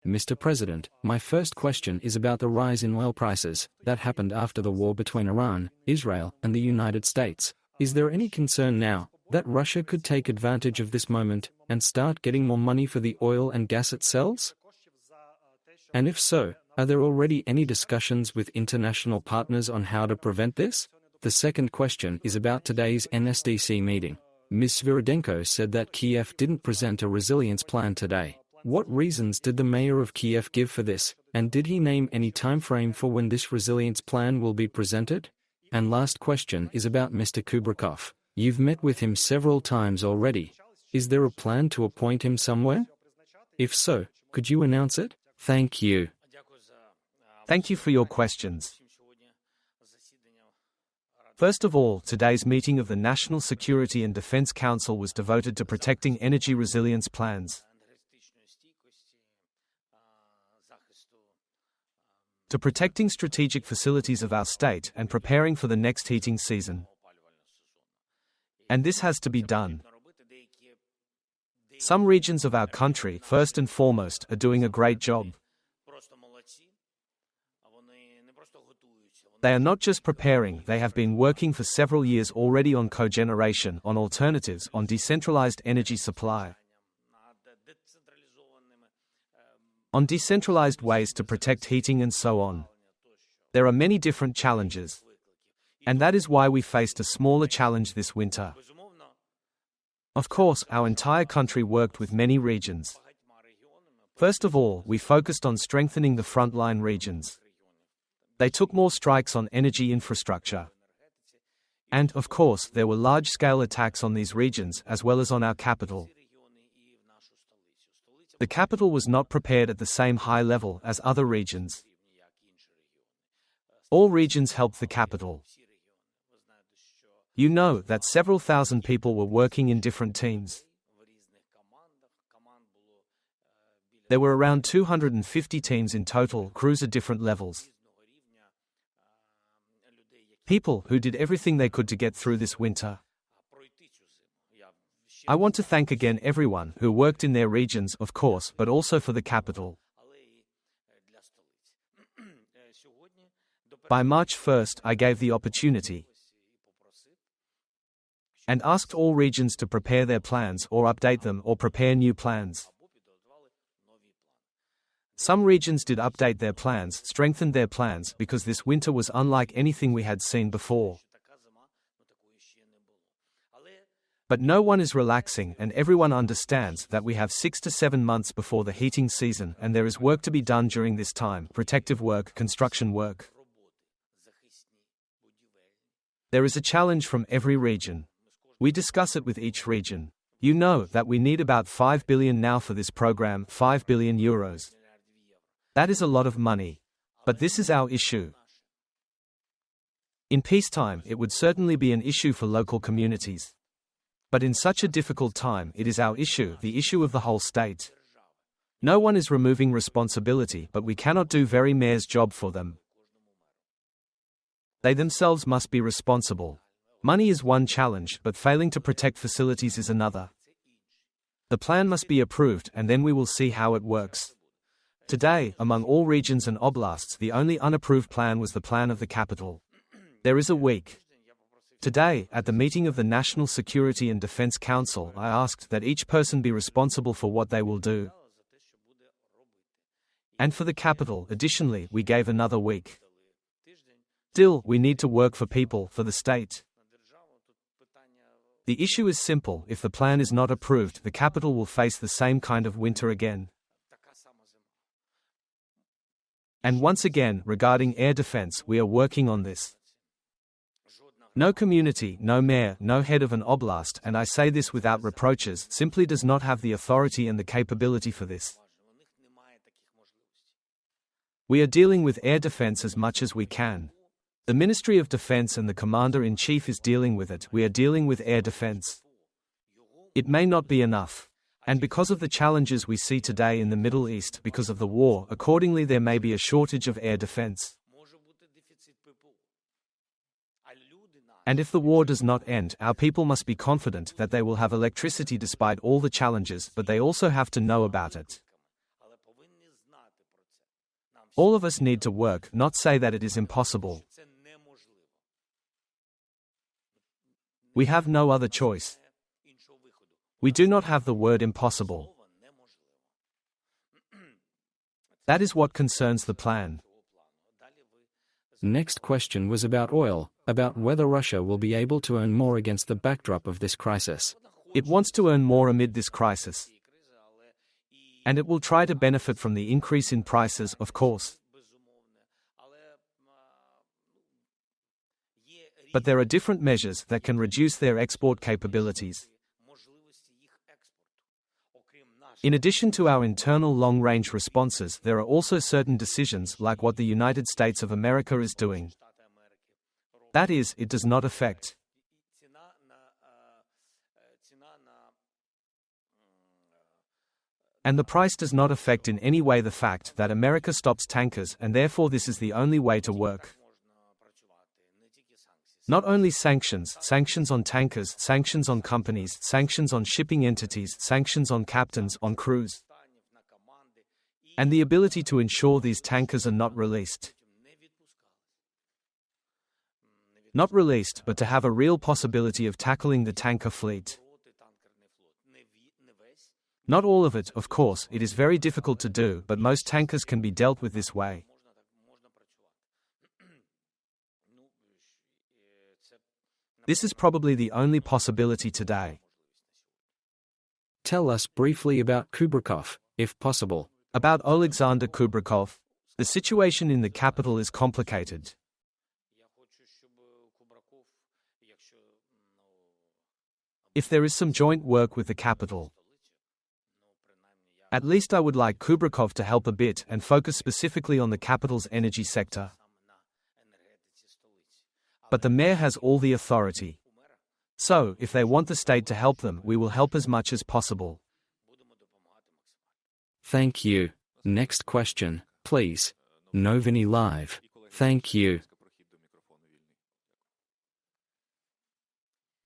Mr. President, my first question is about the rise in oil prices that happened after the war between Iran, Israel, and the United States. Is there any concern now that Russia could take advantage of this moment and start getting more money for the oil and gas it sells? And if so, are there already any discussions with international partners on how to prevent this? The second question is about today's NSDC meeting. Ms. Svirodenko said that Kiev didn't present a resilience plan today. What reasons did the mayor of Kiev give for this, and did he name any timeframe for when this resilience plan will be presented? And last question is about Mr. Kubrikov. You've met with him several times already. Is there a plan to appoint him somewhere? If so, could you announce it? Thank you. Thank you for your questions. First of all, today's meeting of the National Security and Defense Council was devoted to protecting energy resilience plans, to protecting strategic facilities of our state and preparing for the next heating season. And this has to be done. Some regions of our country, first and foremost, are doing a great job. They are not just preparing, they have been working for several years already on cogeneration, on alternatives, on decentralized energy supply, on decentralized ways to protect heating and so on. There are many different challenges. And that is why we faced a smaller challenge this winter. Of course, our entire country worked with many regions. First of all, we focused on strengthening the frontline regions. They took more strikes on energy infrastructure. And, of course, there were large-scale attacks on these regions as well as on our capital. The capital was not prepared at the same high level as other regions. All regions helped the capital. You know that several thousand people were working in different teams. There were around 250 teams in total, crews at different levels. People who did everything they could to get through this winter. I want to thank again everyone who worked in their regions, of course, but also for the capital. By March 1st, I gave the opportunity and asked all regions to prepare their plans or update them or prepare new plans. Some regions did update their plans, strengthened their plans, because this winter was unlike anything we had seen before. But no one is relaxing, and everyone understands that we have 6 to 7 months before the heating season, and there is work to be done during this time, protective work, construction work. There is a challenge from every region. We discuss it with each region. You know that we need about 5 billion now for this program, 5 billion euros. That is a lot of money. But this is our issue. In peacetime, it would certainly be an issue for local communities. But in such a difficult time, it is our issue, the issue of the whole state. No one is removing responsibility, but we cannot do very mayor's job for them. They themselves must be responsible. Money is one challenge, but failing to protect facilities is another. The plan must be approved, and then we will see how it works. Today, among all regions and oblasts, the only unapproved plan was the plan of the capital. There is a week. Today, at the meeting of the National Security and Defense Council, I asked that each person be responsible for what they will do. And for the capital, additionally, we gave another week. Still, we need to work for people, for the state. The issue is simple: if the plan is not approved, the capital will face the same kind of winter again. And once again, regarding air defense, we are working on this. No community, no mayor, no head of an oblast, and I say this without reproaches, simply does not have the authority and the capability for this. We are dealing with air defense as much as we can. The Ministry of Defense and the Commander-in-Chief is dealing with it. We are dealing with air defense. It may not be enough. And because of the challenges we see today in the Middle East, because of the war, accordingly there may be a shortage of air defense. And if the war does not end, our people must be confident that they will have electricity despite all the challenges, but they also have to know about it. All of us need to work, not say that it is impossible. We have no other choice. We do not have the word impossible. That is what concerns the plan. Next question was about oil, about whether Russia will be able to earn more against the backdrop of this crisis. It wants to earn more amid this crisis. And it will try to benefit from the increase in prices, of course. But there are different measures that can reduce their export capabilities. In addition to our internal long-range responses, there are also certain decisions like what the United States of America is doing. That is, it does not affect. And the price does not affect in any way the fact that America stops tankers, and therefore this is the only way to work. Not only sanctions, sanctions on tankers, sanctions on companies, sanctions on shipping entities, sanctions on captains, on crews. And the ability to ensure these tankers are not released. Not released, but to have a real possibility of tackling the tanker fleet. Not all of it, of course, it is very difficult to do, but most tankers can be dealt with this way. This is probably the only possibility today. Tell us briefly about Kubrikov, if possible. About Alexander Kubrikov, the situation in the capital is complicated. If there is some joint work with the capital, at least I would like Kubrikov to help a bit and focus specifically on the capital's energy sector. But the mayor has all the authority. So, if they want the state to help them, we will help as much as possible. Thank you. Next question, please. Noviny Live. Thank you.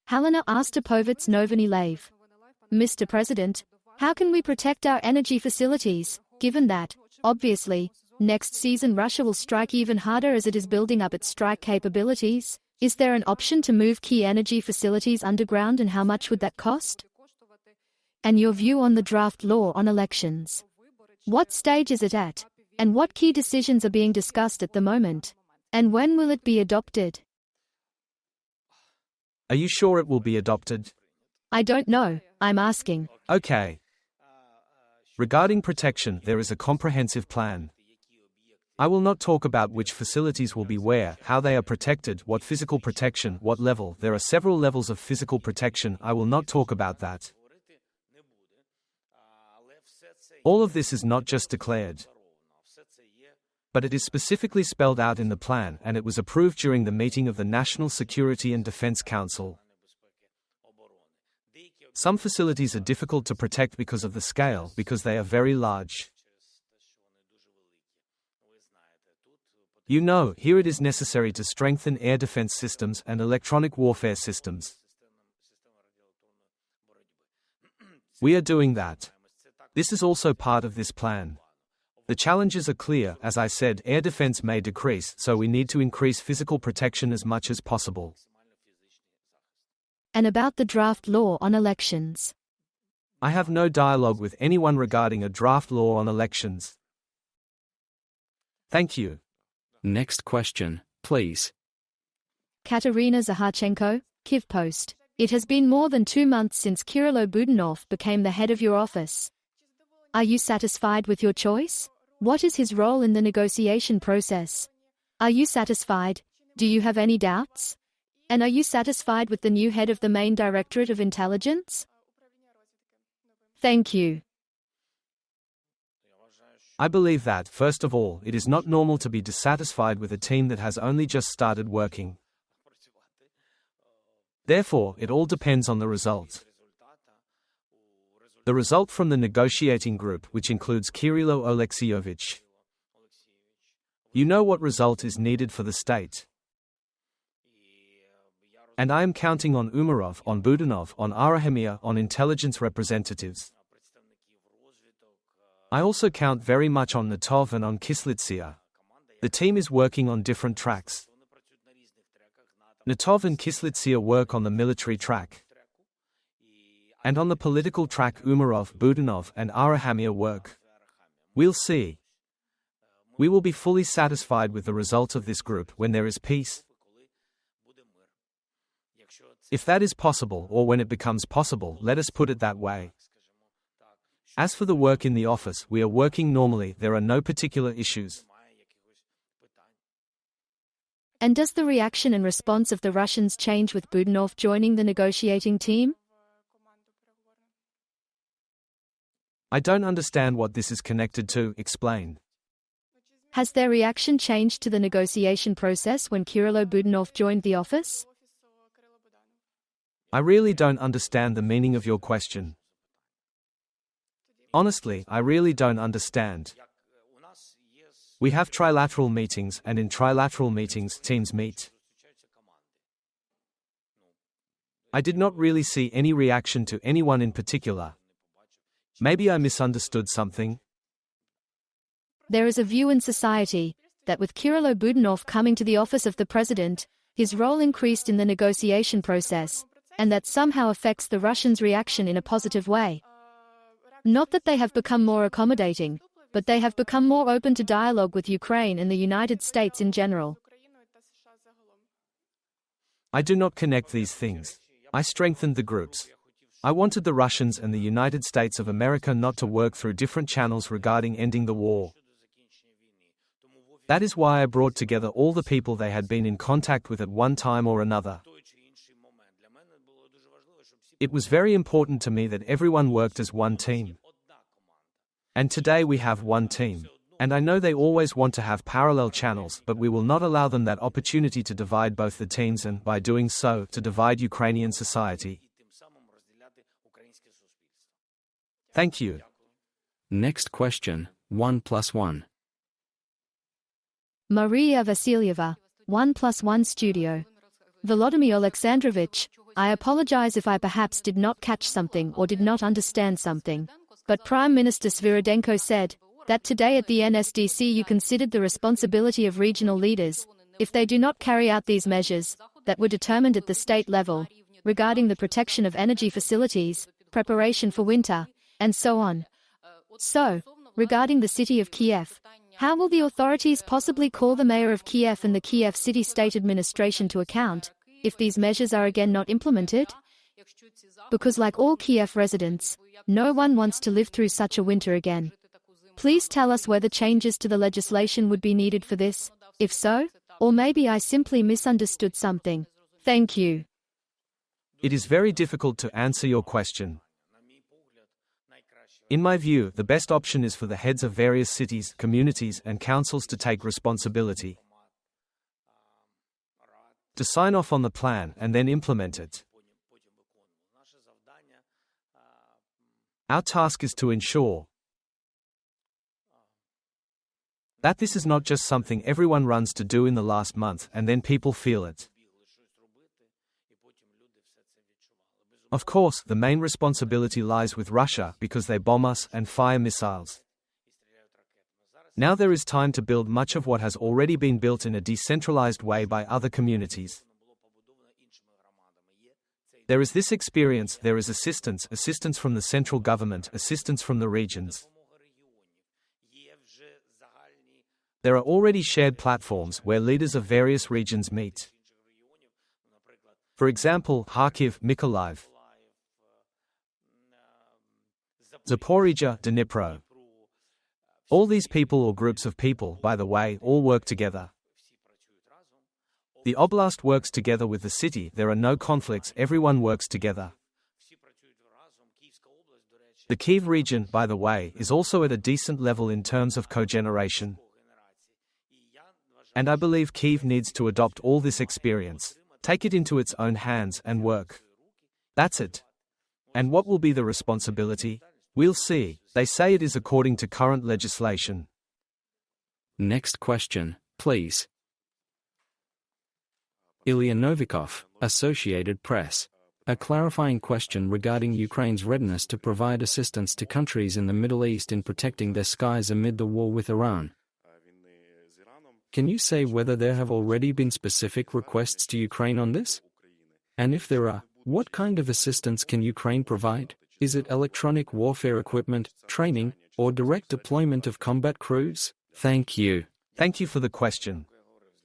Helena Astapovets Noviny Live. Mr. President, how can we protect our energy facilities, given that, obviously, next season Russia will strike even harder as it is building up its strike capabilities? Is there an option to move key energy facilities underground, and how much would that cost? And your view on the draft law on elections. What stage is it at? And what key decisions are being discussed at the moment? And when will it be adopted? Are you sure it will be adopted? I don't know, I'm asking. Okay. Regarding protection, there is a comprehensive plan. I will not talk about which facilities will be where, how they are protected, what physical protection, what level. There are several levels of physical protection. I will not talk about that. All of this is not just declared, but it is specifically spelled out in the plan, and it was approved during the meeting of the National Security and Defense Council. Some facilities are difficult to protect because of the scale, because they are very large. You know, here it is necessary to strengthen air defense systems and electronic warfare systems. We are doing that. This is also part of this plan. The challenges are clear. As I said, air defense may decrease, so we need to increase physical protection as much as possible. And about the draft law on elections. I have no dialogue with anyone regarding a draft law on elections. Thank you. Next question, please. Katerina Zaharchenko, Kyiv Post. It has been more than 2 months since Kirilo Budanov became the head of your office. Are you satisfied with your choice? What is his role in the negotiation process? Are you satisfied? Do you have any doubts? And are you satisfied with the new head of the main Directorate of Intelligence? Thank you. I believe that, first of all, it is not normal to be dissatisfied with a team that has only just started working. Therefore, it all depends on the result. The result from the negotiating group, which includes Kirilo Oleksiyevich. You know what result is needed for the state. And I am counting on Umarov, on Budanov, on Arahemia, on intelligence representatives. I also count very much on Natov and on Kislitsia. The team is working on different tracks. Natov and Kislitsia work on the military track. And on the political track Umarov, Budanov and Arahamia work. We'll see. We will be fully satisfied with the result of this group when there is peace. If that is possible, or when it becomes possible, let us put it that way. As for the work in the office, we are working normally, there are no particular issues. And does the reaction and response of the Russians change with Budanov joining the negotiating team? I don't understand what this is connected to, explain. Has their reaction changed to the negotiation process when Kirilo Budanov joined the office? I really don't understand the meaning of your question. Honestly, I really don't understand. We have trilateral meetings, and in trilateral meetings, teams meet. I did not really see any reaction to anyone in particular. Maybe I misunderstood something. There is a view in society that with Kirilo Budanov coming to the office of the president, his role increased in the negotiation process, and that somehow affects the Russians' reaction in a positive way. Not that they have become more accommodating, but they have become more open to dialogue with Ukraine and the United States in general. I do not connect these things. I strengthened the groups. I wanted the Russians and the United States of America not to work through different channels regarding ending the war. That is why I brought together all the people they had been in contact with at one time or another. It was very important to me that everyone worked as one team. And today we have one team. And I know they always want to have parallel channels, but we will not allow them that opportunity to divide both the teams and, by doing so, to divide Ukrainian society. Thank you. Next question, 1+1. Maria Vasilyeva, 1+1 Studio. Volodymyr Alexandrovich, I apologize if I perhaps did not catch something or did not understand something. But Prime Minister Svirodenko said that today at the NSDC you considered the responsibility of regional leaders, if they do not carry out these measures, that were determined at the state level, regarding the protection of energy facilities, preparation for winter, and so on. So, regarding the city of Kiev, how will the authorities possibly call the mayor of Kiev and the Kiev city-state administration to account, if these measures are again not implemented? Because like all Kiev residents, no one wants to live through such a winter again. Please tell us whether changes to the legislation would be needed for this, if so, or maybe I simply misunderstood something. Thank you. It is very difficult to answer your question. In my view, the best option is for the heads of various cities, communities, and councils to take responsibility, to sign off on the plan and then implement it. Our task is to ensure that this is not just something everyone runs to do in the last month and then people feel it. Of course, the main responsibility lies with Russia because they bomb us and fire missiles. Now there is time to build much of what has already been built in a decentralized way by other communities. There is this experience, there is assistance from the central government, assistance from the regions. There are already shared platforms where leaders of various regions meet. For example, Kharkiv, Mykolaiv, Zaporizhzhia, Dnipro. All these people or groups of people, by the way, all work together. The oblast works together with the city, there are no conflicts, everyone works together. The Kyiv region, by the way, is also at a decent level in terms of cogeneration. And I believe Kyiv needs to adopt all this experience, take it into its own hands and work. That's it. And what will be the responsibility? We'll see. They say it is according to current legislation. Next question, please. Ilya Novikov, Associated Press. A clarifying question regarding Ukraine's readiness to provide assistance to countries in the Middle East in protecting their skies amid the war with Iran. Can you say whether there have already been specific requests to Ukraine on this? And if there are, what kind of assistance can Ukraine provide? Is it electronic warfare equipment, training, or direct deployment of combat crews? Thank you. Thank you for the question.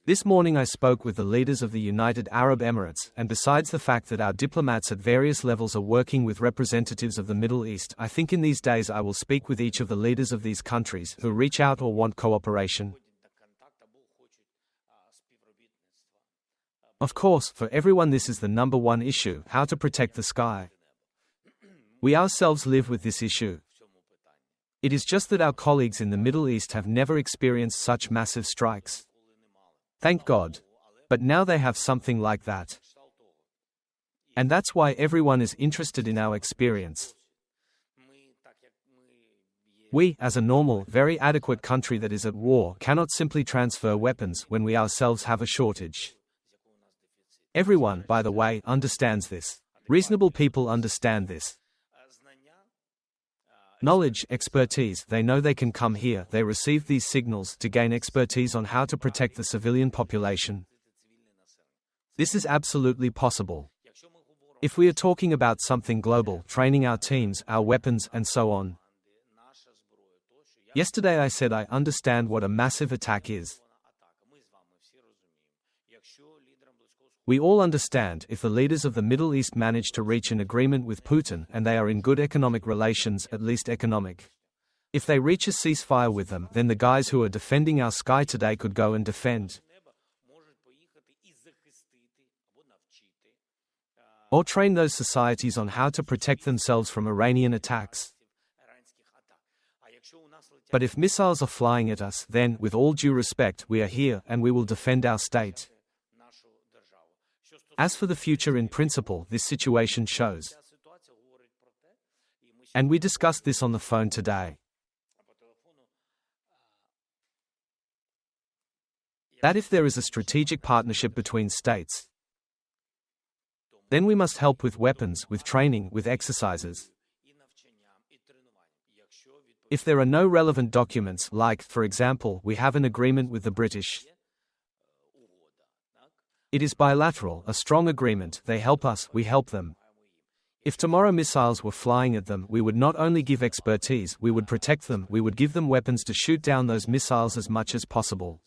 This morning I spoke with the leaders of the United Arab Emirates, and besides the fact that our diplomats at various levels are working with representatives of the Middle East, I think in these days I will speak with each of the leaders of these countries who reach out or want cooperation. Of course, for everyone this is the number one issue: how to protect the sky. We ourselves live with this issue. It is just that our colleagues in the Middle East have never experienced such massive strikes. Thank God. But now they have something like that. And that's why everyone is interested in our experience. We, as a normal, very adequate country that is at war, cannot simply transfer weapons when we ourselves have a shortage. Everyone, by the way, understands this. Reasonable people understand this. Knowledge, expertise, they know they can come here, they receive these signals to gain expertise on how to protect the civilian population. This is absolutely possible. If we are talking about something global, training our teams, our weapons, and so on. Yesterday I said I understand what a massive attack is. We all understand if the leaders of the Middle East manage to reach an agreement with Putin and they are in good economic relations, at least economic. If they reach a ceasefire with them, then the guys who are defending our sky today could go and defend or train those societies on how to protect themselves from Iranian attacks. But if missiles are flying at us, then, with all due respect, we are here and we will defend our state. As for the future, in principle, this situation shows. And we discussed this on the phone today. That if there is a strategic partnership between states, then we must help with weapons, with training, with exercises. If there are no relevant documents, like, for example, we have an agreement with the British, it is bilateral, a strong agreement, they help us, we help them. If tomorrow missiles were flying at them, we would not only give expertise, we would protect them, we would give them weapons to shoot down those missiles as much as possible.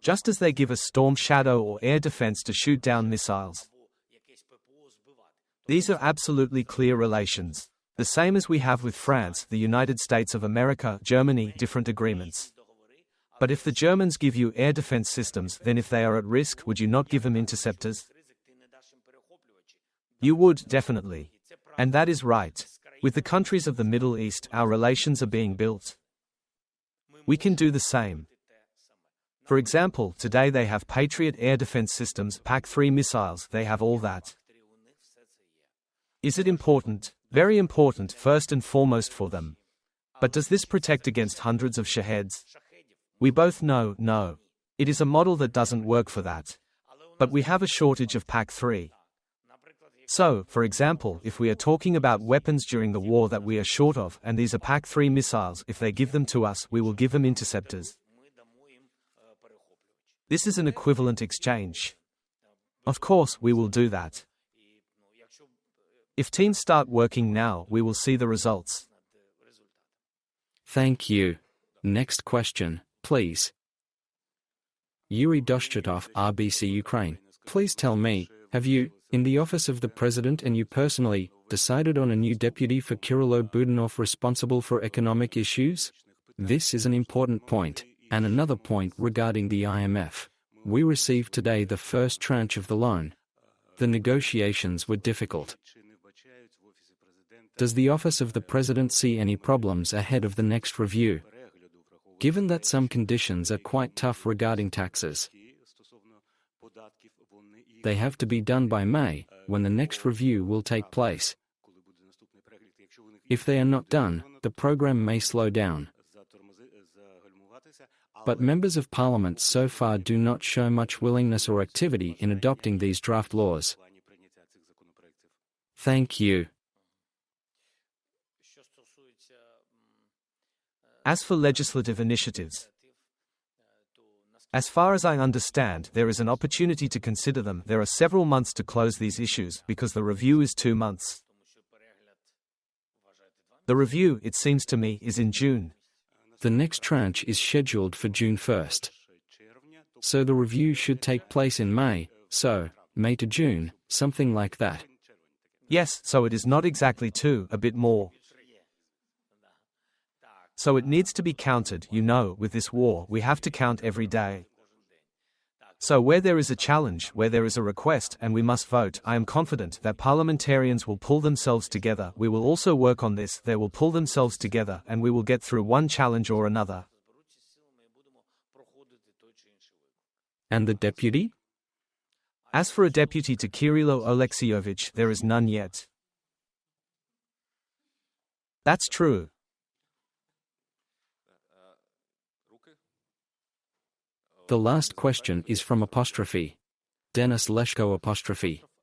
Just as they give us Storm Shadow or air defense to shoot down missiles. These are absolutely clear relations. The same as we have with France, the United States of America, Germany, different agreements. But if the Germans give you air defense systems, then if they are at risk, would you not give them interceptors? You would, definitely. And that is right. With the countries of the Middle East, our relations are being built. We can do the same. For example, today they have Patriot air defense systems, PAC-3 missiles, they have all that. Is it important? Very important, first and foremost for them. But does this protect against hundreds of Shaheeds? We both know, no. It is a model that doesn't work for that. But we have a shortage of PAC-3. So, for example, if we are talking about weapons during the war that we are short of, and these are PAC-3 missiles, if they give them to us, we will give them interceptors. This is an equivalent exchange. Of course, we will do that. If teams start working now, we will see the results. Thank you. Next question, please. Yuri Doshchatov, RBC Ukraine. Please tell me, have you, in the office of the President and you personally, decided on a new deputy for Kirilo Budanov responsible for economic issues? This is an important point, and another point regarding the IMF. We received today the first tranche of the loan. The negotiations were difficult. Does the office of the President see any problems ahead of the next review? Given that some conditions are quite tough regarding taxes, they have to be done by May, when the next review will take place. If they are not done, the program may slow down. But members of Parliament so far do not show much willingness or activity in adopting these draft laws. Thank you. As for legislative initiatives, as far as I understand, there is an opportunity to consider them. There are several months to close these issues because the review is 2 months. The review, it seems to me, is in June. The next tranche is scheduled for June 1st. So the review should take place in May, so, May to June, something like that. Yes, so it is not exactly 2, a bit more. So it needs to be counted, with this war, we have to count every day. So where there is a challenge, where there is a request, and we must vote, I am confident that parliamentarians will pull themselves together. We will also work on this, they will pull themselves together, and we will get through one challenge or another. And the deputy? As for a deputy to Kirilo Oleksiyevich, there is none yet. That's true. The last question is from Denis Leshko .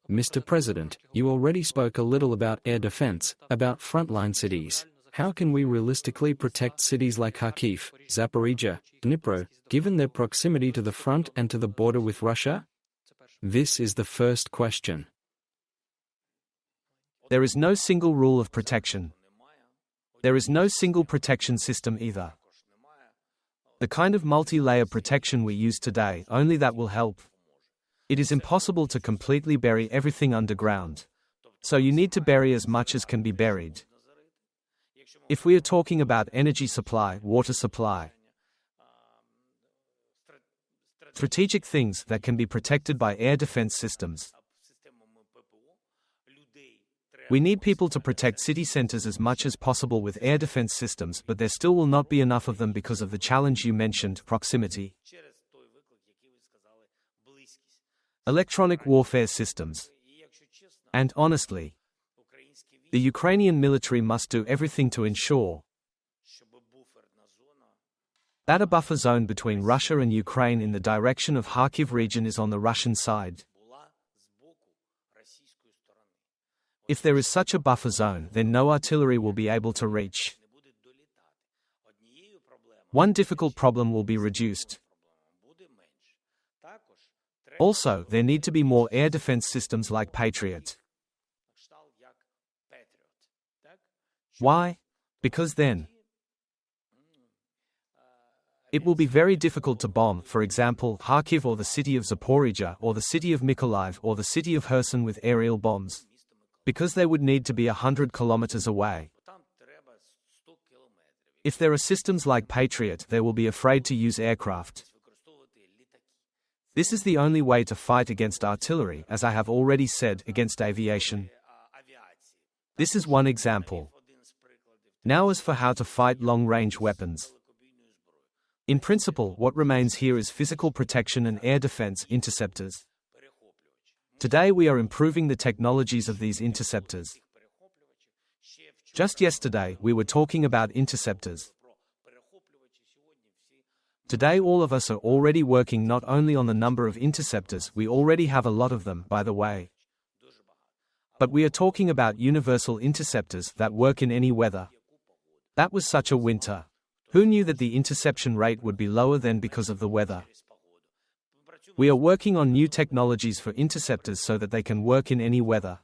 Mr. President, you already spoke a little about air defense, about frontline cities. How can we realistically protect cities like Kharkiv, Zaporizhia, Dnipro, given their proximity to the front and to the border with Russia? This is the first question. There is no single rule of protection. There is no single protection system either. The kind of multi-layer protection we use today, only that will help. It is impossible to completely bury everything underground. So you need to bury as much as can be buried. If we are talking about energy supply, water supply, strategic things that can be protected by air defense systems, we need people to protect city centers as much as possible with air defense systems, but there still will not be enough of them because of the challenge you mentioned, proximity. Electronic warfare systems. And honestly, the Ukrainian military must do everything to ensure that a buffer zone between Russia and Ukraine in the direction of Kharkiv region is on the Russian side. If there is such a buffer zone, then no artillery will be able to reach. One difficult problem will be reduced. Also, there need to be more air defense systems like Patriot. Why? Because then it will be very difficult to bomb, for example, Kharkiv or the city of Zaporizhia or the city of Mykolaiv or the city of Kherson with aerial bombs. Because they would need to be 100 kilometers away. If there are systems like Patriot, they will be afraid to use aircraft. This is the only way to fight against artillery, as I have already said, against aviation. This is one example. Now as for how to fight long-range weapons. In principle, what remains here is physical protection and air defense interceptors. Today we are improving the technologies of these interceptors. Just yesterday, we were talking about interceptors. Today all of us are already working not only on the number of interceptors, we already have a lot of them, by the way. But we are talking about universal interceptors that work in any weather. That was such a winter. Who knew that the interception rate would be lower then because of the weather? We are working on new technologies for interceptors so that they can work in any weather.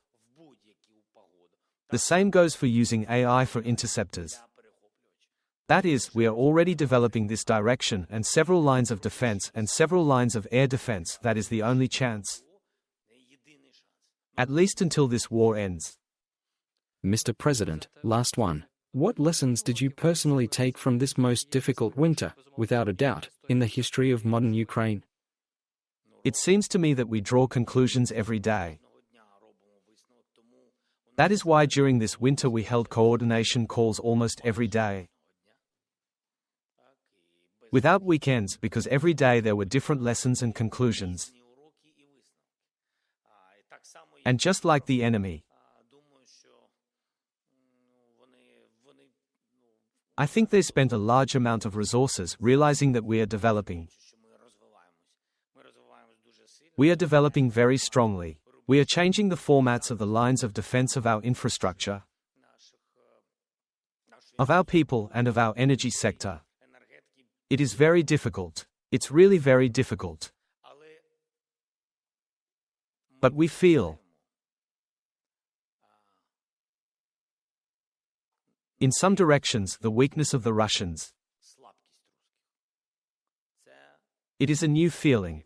The same goes for using AI for interceptors. That is, we are already developing this direction and several lines of defense and several lines of air defense. That is the only chance. At least until this war ends. Mr. President, last one. What lessons did you personally take from this most difficult winter, without a doubt, in the history of modern Ukraine? It seems to me that we draw conclusions every day. That is why during this winter we held coordination calls almost every day. Without weekends, because every day there were different lessons and conclusions. And just like the enemy, I think they spent a large amount of resources realizing that we are developing. We are developing very strongly. We are changing the formats of the lines of defense of our infrastructure, of our people and of our energy sector. It is very difficult. It's really very difficult. But we feel, in some directions, the weakness of the Russians. It is a new feeling.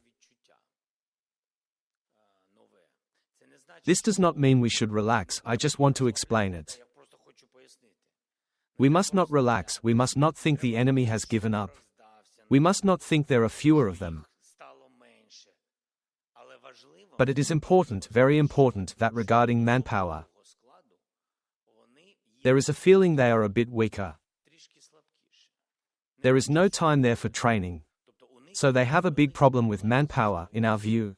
This does not mean we should relax, I just want to explain it. We must not relax, we must not think the enemy has given up. We must not think there are fewer of them. But it is important, very important, that regarding manpower, there is a feeling they are a bit weaker. There is no time there for training. So they have a big problem with manpower, in our view.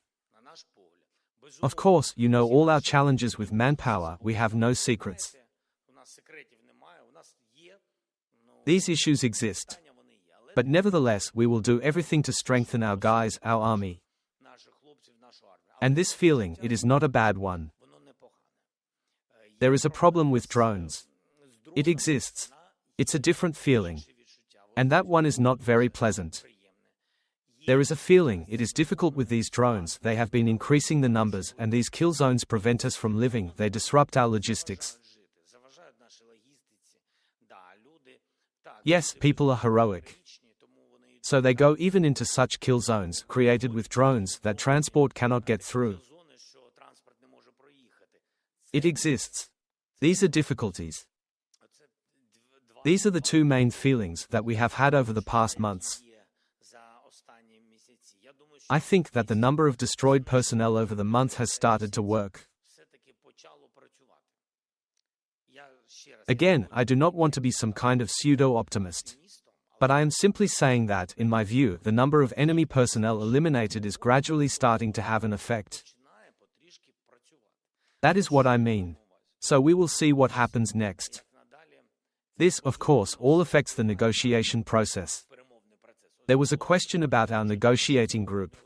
Of course, you know all our challenges with manpower, we have no secrets. These issues exist. But nevertheless, we will do everything to strengthen our guys, our army. And this feeling, it is not a bad one. There is a problem with drones. It exists. It's a different feeling. And that one is not very pleasant. There is a feeling, it is difficult with these drones, they have been increasing the numbers, and these kill zones prevent us from living, they disrupt our logistics. Yes, people are heroic. So they go even into such kill zones, created with drones, that transport cannot get through. It exists. These are difficulties. These are the two main feelings that we have had over the past months. I think that the number of destroyed personnel over the month has started to work. Again, I do not want to be some kind of pseudo-optimist. But I am simply saying that, in my view, the number of enemy personnel eliminated is gradually starting to have an effect. That is what I mean. So we will see what happens next. This, of course, all affects the negotiation process. There was a question about our negotiating group.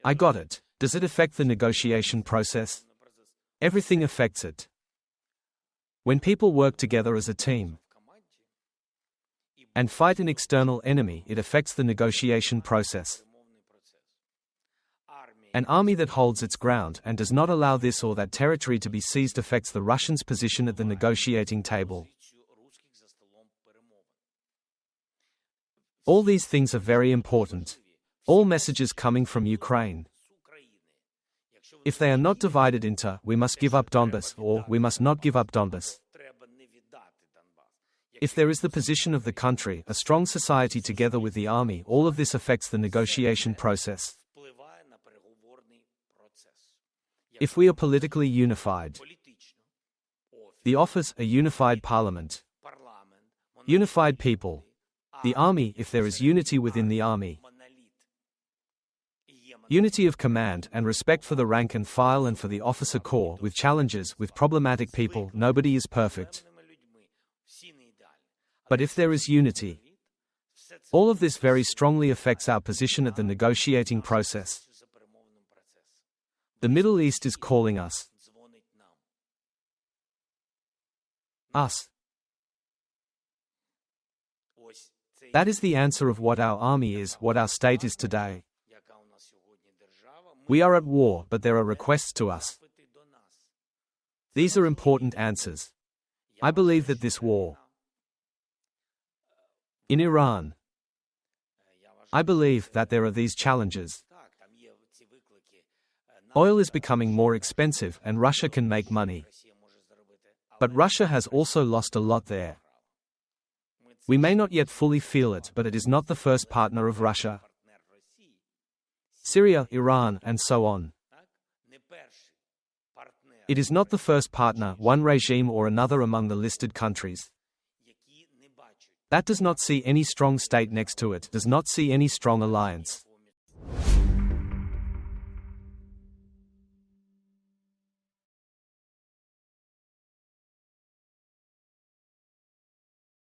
I got it. Does it affect the negotiation process? Everything affects it. When people work together as a team and fight an external enemy, it affects the negotiation process. An army that holds its ground and does not allow this or that territory to be seized affects the Russians' position at the negotiating table. All these things are very important. All messages coming from Ukraine. If they are not divided into, we must give up Donbas, or we must not give up Donbas. If there is the position of the country, a strong society together with the army, all of this affects the negotiation process. If we are politically unified, the office, a unified parliament, unified people, the army, if there is unity within the army, unity of command and respect for the rank and file and for the officer corps, with challenges, with problematic people, nobody is perfect. But if there is unity, all of this very strongly affects our position at the negotiating process. The Middle East is calling us. That is the answer of what our army is, what our state is today. We are at war, but there are requests to us. These are important answers. I believe that this war in Iran, I believe that there are these challenges. Oil is becoming more expensive and Russia can make money. But Russia has also lost a lot there. We may not yet fully feel it, but it is not the first partner of Russia. Syria, Iran, and so on. It is not the first partner, one regime or another among the listed countries. That does not see any strong state next to it, does not see any strong alliance.